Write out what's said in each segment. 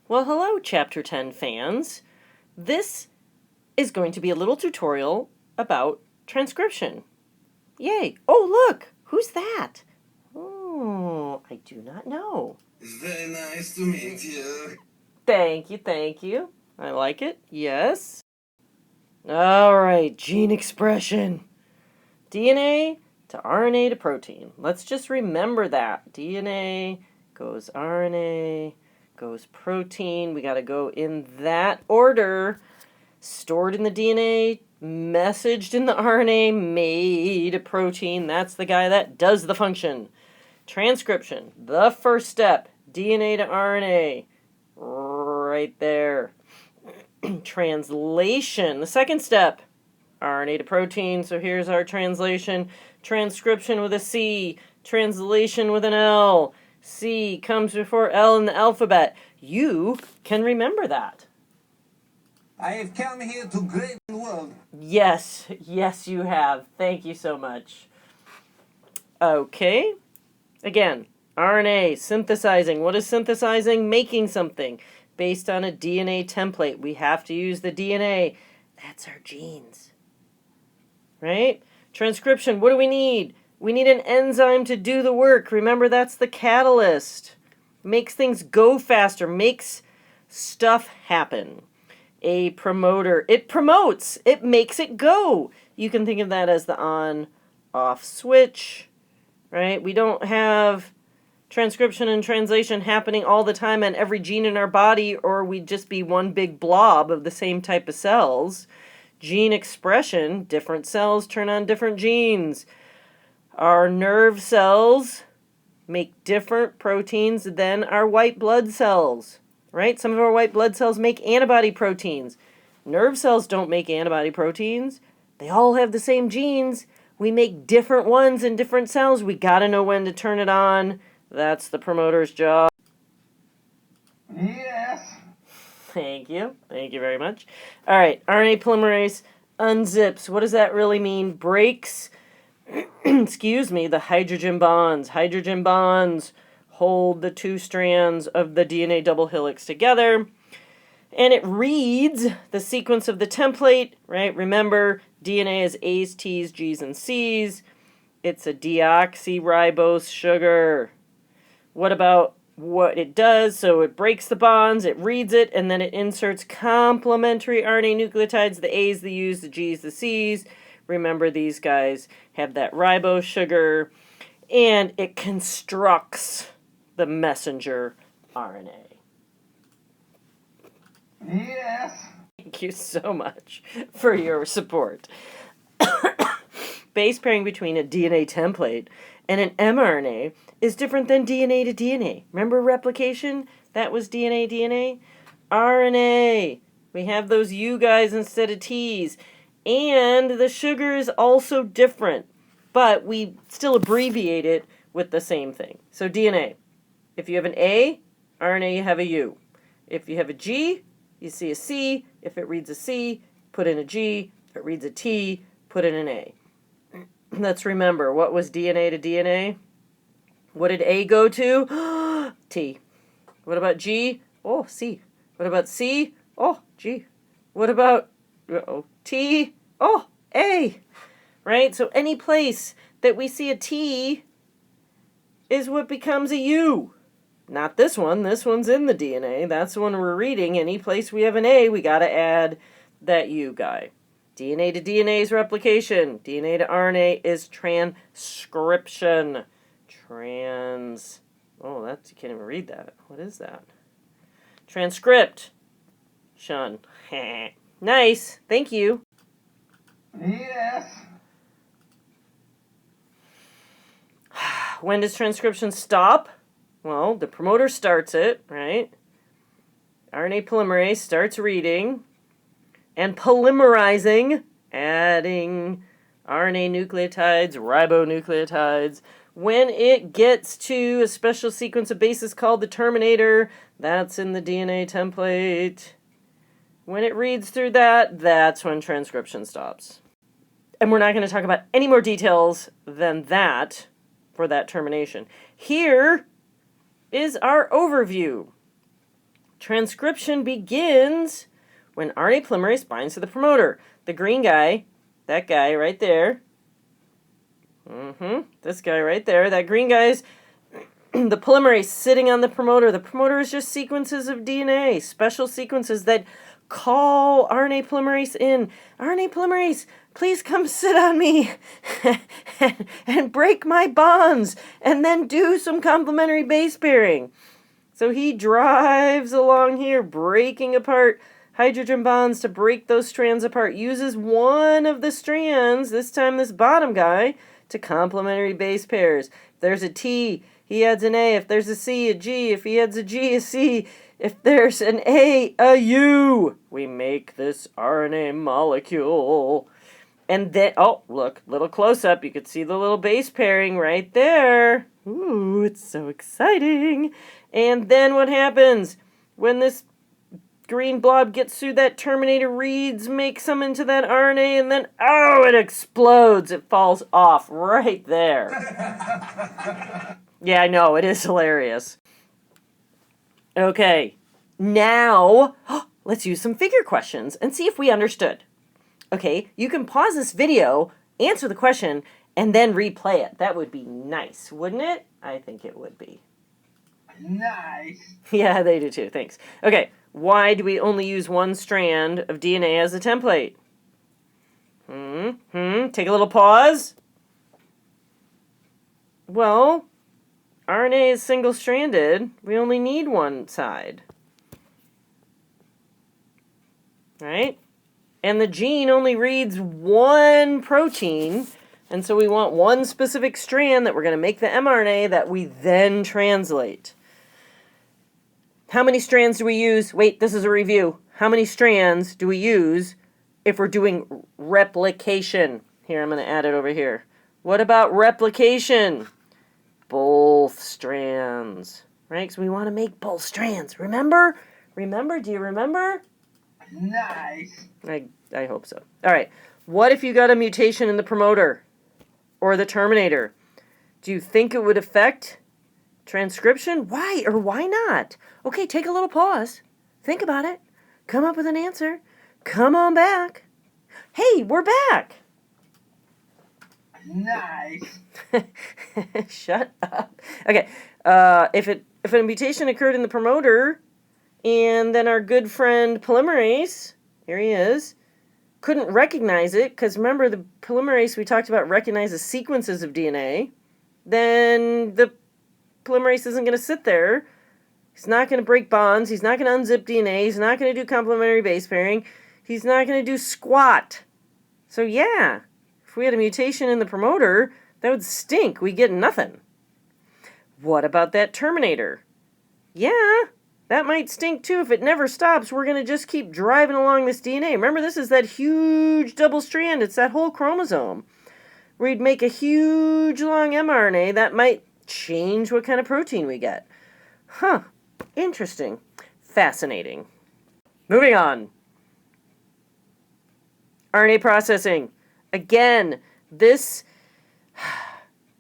Well, hello, Chapter 10 fans. This is going to be a little tutorial about transcription. Yay! Oh, look! Who's that? Oh, I do not know. It's very nice to meet you. Thank you, thank you. I like it. Yes. All right, gene expression. DNA to RNA to protein. Let's just remember that. DNA goes RNA, goes protein. We got to go in that order. Stored in the DNA, messaged in the RNA, made a protein. That's the guy that does the function. Transcription, the first step, DNA to RNA, right there. Translation, the second step, RNA to protein. So here's our translation. Transcription with a C, translation with an L. C comes before L in the alphabet. You can remember that. I have come here to grade the world. Yes, yes you have. Thank you so much. Okay. Again, RNA, synthesizing. What is synthesizing? Making something based on a DNA template. We have to use the DNA. That's our genes. Right? Transcription, what do we need? We need an enzyme to do the work. Remember, that's the catalyst. Makes things go faster, makes stuff happen. A promoter, it promotes, it makes it go. You can think of that as the on-off switch, right? We don't have transcription and translation happening all the time on every gene in our body, or we'd just be one big blob of the same type of cells. Gene expression, different cells turn on different genes. Our nerve cells make different proteins than our white blood cells. Right? Some of our white blood cells make antibody proteins. Nerve cells don't make antibody proteins. They all have the same genes. We make different ones in different cells. We got to know when to turn it on. That's the promoter's job. Yes. Thank you. Thank you very much. All right. RNA polymerase unzips. What does that really mean? Breaks, excuse me, the hydrogen bonds. Hydrogen bonds hold the two strands of the DNA double helix together, and it reads the sequence of the template, right? Remember, DNA is A's, T's, G's, and C's. It's a deoxyribose sugar. What about what it does? So it breaks the bonds, it reads it, and then it inserts complementary RNA nucleotides, the A's, the U's, the G's, the C's. Remember, these guys have that ribose sugar, and it constructs the messenger RNA. Yes. Thank you so much for your support. Base pairing between a DNA template and an mRNA is different than DNA to DNA. Remember replication? That was DNA. RNA. We have those U guys instead of T's. And the sugar is also different, but we still abbreviate it with the same thing. So DNA. If you have an A, RNA, you have a U. If you have a G, you see a C. If it reads a C, put in a G. If it reads a T, put in an A. Let's remember, what was DNA to DNA? What did A go to? T. What about G? Oh, C. What about C? Oh, G. What about T? Oh, A. Right? So any place that we see a T is what becomes a U. Not this one. This one's in the DNA. That's the one we're reading. Any place we have an A, we got to add that U guy. DNA to DNA is replication. DNA to RNA is transcription. Oh, you can't even read that. What is that? Transcript. Shun. Nice. Thank you. Yes. When does transcription stop? Well, the promoter starts it, right? RNA polymerase starts reading and polymerizing, adding RNA nucleotides, ribonucleotides. When it gets to a special sequence of bases called the terminator, that's in the DNA template. When it reads through that, that's when transcription stops. And we're not going to talk about any more details than that for that termination. Here is our overview. Transcription begins when RNA polymerase binds to the promoter. The green guy, that guy right there, this guy right there, that green guy's the polymerase sitting on the promoter. The promoter is just sequences of DNA, special sequences that call RNA polymerase in. RNA polymerase, please come sit on me and break my bonds and then do some complementary base pairing. So he drives along here, breaking apart hydrogen bonds to break those strands apart, uses one of the strands, this time this bottom guy, to complementary base pairs. If there's a T, he adds an A. If there's a C, a G. If he adds a G, a C. If there's an A, a U. We make this RNA molecule. And then, oh, look, little close-up. You could see the little base pairing right there. Ooh, it's so exciting. And then what happens? When this green blob gets through that terminator, reads, makes some into that RNA, and then, oh, it explodes. It falls off right there. Yeah, I know, it is hilarious. Okay, now let's use some figure questions and see if we understood. Okay, you can pause this video, answer the question, and then replay it. That would be nice, wouldn't it? I think it would be. Nice. Yeah, they do too, thanks. Okay, why do we only use one strand of DNA as a template? Take a little pause. Well, RNA is single-stranded. We only need one side. Right? And the gene only reads one protein, and so we want one specific strand that we're going to make the mRNA that we then translate. How many strands do we use? Wait, this is a review. How many strands do we use if we're doing replication? Here, I'm going to add it over here. What about replication? Both strands, right? Because we want to make both strands. Remember? Remember? Do you remember? Nice. I hope so. All right. What if you got a mutation in the promoter or the terminator? Do you think it would affect transcription? Why or why not? Okay, take a little pause. Think about it. Come up with an answer. Come on back. Hey, we're back. Nice. Shut up. Okay. If a mutation occurred in the promoter, and then our good friend polymerase, here he is, couldn't recognize it, because remember the polymerase we talked about recognizes sequences of DNA, then the polymerase isn't going to sit there. He's not going to break bonds. He's not going to unzip DNA. He's not going to do complementary base pairing. He's not going to do squat. So yeah, if we had a mutation in the promoter, that would stink. We get nothing. What about that terminator? Yeah, that might stink too. If it never stops, we're going to just keep driving along this DNA. Remember, this is that huge double strand. It's that whole chromosome. We'd make a huge long mRNA that might change what kind of protein we get. Huh. Interesting. Fascinating. Moving on. RNA processing. Again, this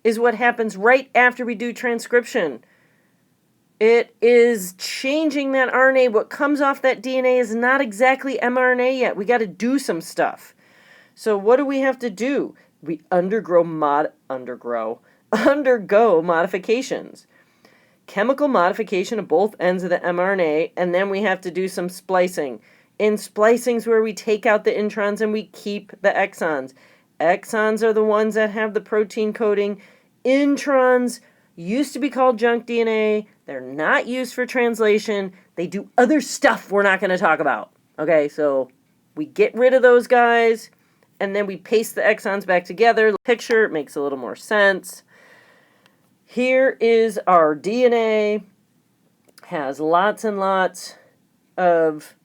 is what happens right after we do transcription. It is changing that RNA. What comes off that DNA is not exactly mRNA yet. We got to do some stuff. So what do we have to do? We undergo modifications. Chemical modification of both ends of the mRNA, and then we have to do some splicing. In splicing's where we take out the introns and we keep the exons. Exons are the ones that have the protein coding. Introns used to be called junk DNA. They're not used for translation. They do other stuff we're not going to talk about. Okay, so we get rid of those guys, and then we paste the exons back together. The picture makes a little more sense. Here is our DNA. Has lots and lots of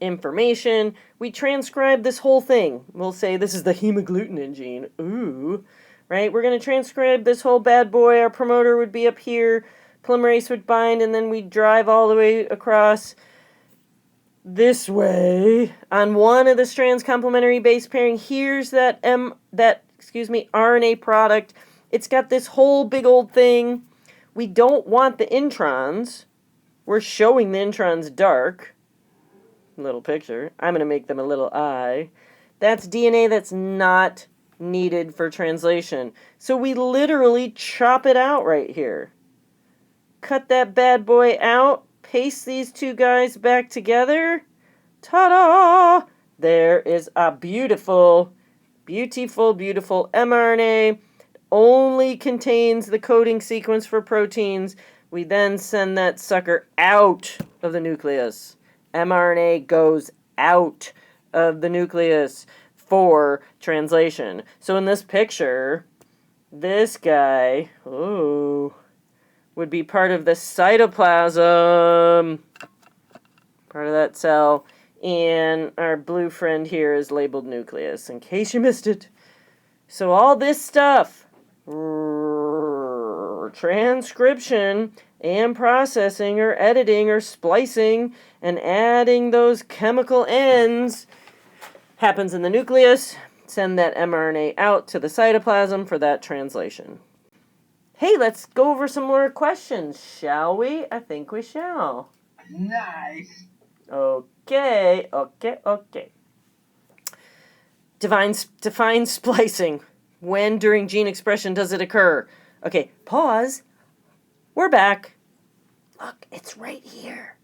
information. We transcribe this whole thing. We'll say this is the hemagglutinin gene. Ooh, right? We're going to transcribe this whole bad boy. Our promoter would be up here. Polymerase would bind, and then we drive all the way across this way. On one of the strands, complementary base pairing. Here's that RNA product. It's got this whole big old thing. We don't want the introns. we're showing the introns dark. Little picture. I'm going to make them a little eye. That's DNA that's not needed for translation. So we literally chop it out right here. Cut that bad boy out. Paste these two guys back together. Ta-da! There is a beautiful, beautiful, beautiful mRNA. Only contains the coding sequence for proteins. We then send that sucker out of the nucleus. mRNA goes out of the nucleus for translation. So in this picture, this guy, would be part of the cytoplasm, part of that cell, and our blue friend here is labeled nucleus, in case you missed it. So all this stuff, transcription and processing or editing or splicing and adding those chemical ends, happens in the nucleus. Send that mRNA out to the cytoplasm for that translation. Hey, let's go over some more questions, shall we? I think we shall. Nice. Okay. Define splicing. When during gene expression does it occur? Okay, pause. We're back. Look, it's right here.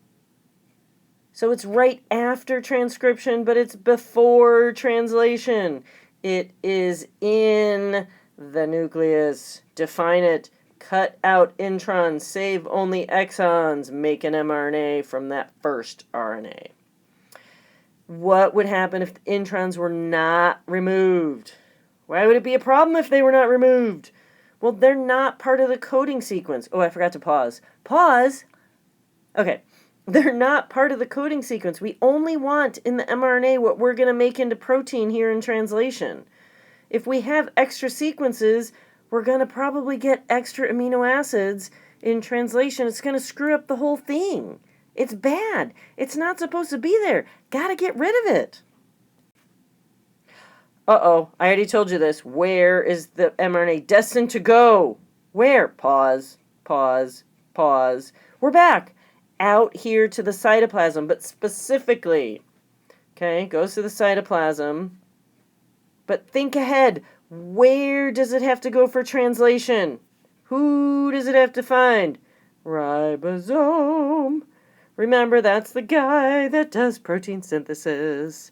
So it's right after transcription, but it's before translation. It is in the nucleus. Define it. Cut out introns. Save only exons. Make an mRNA from that first RNA. What would happen if the introns were not removed? Why would it be a problem if they were not removed? Well, they're not part of the coding sequence. Oh, I forgot to pause. Pause. Okay. They're not part of the coding sequence. We only want in the mRNA what we're going to make into protein here in translation. If we have extra sequences, we're going to probably get extra amino acids in translation. It's going to screw up the whole thing. It's bad. It's not supposed to be there. Got to get rid of it. Uh-oh, I already told you this. Where is the mRNA destined to go? Where? Pause, pause, pause. We're back. Out here to the cytoplasm, but specifically, okay, goes to the cytoplasm. But think ahead. Where does it have to go for translation? Who does it have to find? Ribosome. Remember, that's the guy that does protein synthesis.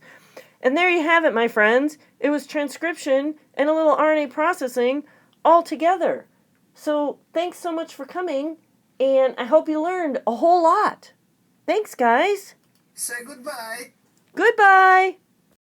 And there you have it, my friends. It was transcription and a little RNA processing all together. So thanks so much for coming, and I hope you learned a whole lot. Thanks, guys. Say goodbye. Goodbye.